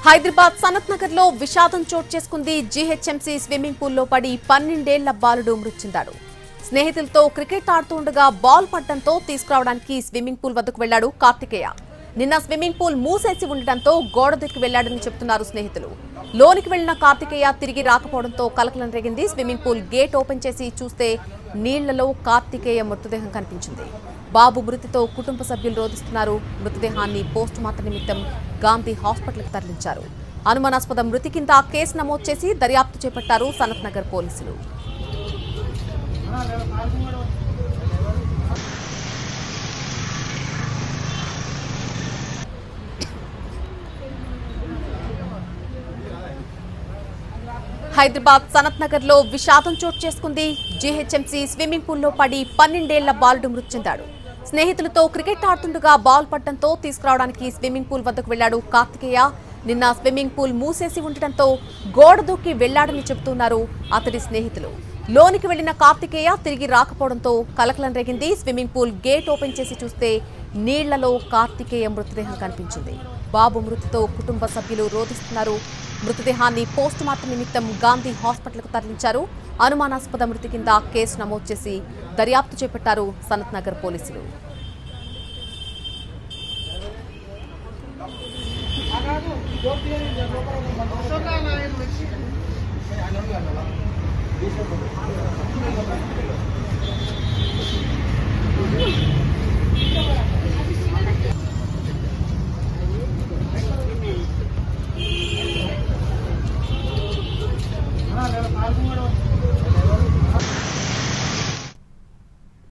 హైదరాబాద్ సనత్ నగర్ లో విషాదం చోటు చేసుకుంది. జీహెచ్ఎంసీ స్విమ్మింగ్ పూల్ లో పడి 12 ఏళ్ల బాలుడు మృతి చెందాడు. స్నేహితులతో క్రికెట్ ఆడుతుండగా బాల్ పడడంతో తీసుకురావడానికి స్విమ్మింగ్ పూల్ వద్దకు వెళ్లాడు కార్తికేయ. నిన్న స్విమ్మింగ్ పూల్ మూసేసి ఉండడంతో గోడ దిక్కి వెళ్లాడని చెబుతున్నారు స్నేహితులు. లోనికి వెళ్లిన కార్తికేయ తిరిగి రాకపోవడంతో కలకలం రేగింది. స్విమ్మింగ్ పూల్ గేట్ ఓపెన్ చేసి చూస్తే నీళ్లలో కార్తికేయ మృతదేహం కనిపించింది. బాబు మృతితో కుటుంబ సభ్యులు రోధిస్తున్నారు. మృతదేహాన్ని పోస్ట్ మార్టం నిమిత్తం గాంధీ హాస్పిటల్కి తరలించారు. అనుమానాస్పద మృతి కింద కేసు నమోదు చేసి దర్యాప్తు చేపట్టారు సనత్ నగర్ పోలీసులు. హైదరాబాద్ సనత్ నగర్ లో విషాదం చోటు చేసుకుంది. జీహెచ్ఎంసీ స్విమ్మింగ్ పూల్ లో పడి 12 ఏళ్ల బాలుడు మృతి చెందాడు. స్నేహితులతో క్రికెట్ ఆడుతుండగా బాల్ పడడంతో తీసుకురావడానికి స్విమ్మింగ్ పూల్ వద్దకు వెళ్లాడు కార్తికేయ. నిన్న స్విమ్మింగ్ పూల్ మూసేసి ఉండటంతో గోడ దూకి వెళ్లాడని చెబుతున్నారు అతడి స్నేహితులు. లోనికి వెళ్లిన కార్తికేయ తిరిగి రాకపోవడంతో కలకలం రేగింది. స్విమ్మింగ్ పూల్ గేట్ ఓపెన్ చేసి చూస్తే నీళ్లలో కార్తికేయ మృతదేహం కనిపించింది. బాబు మృతితో కుటుంబ సభ్యులు రోధిస్తున్నారు. మృతదేహాన్ని పోస్ట్ మార్టం నిమిత్తం గాంధీ హాస్పిటల్కు తరలించారు. అనుమానాస్పద మృతి కింద కేసు నమోదు చేసి దర్యాప్తు చేపట్టారు సనత్ నగర్ పోలీసులు.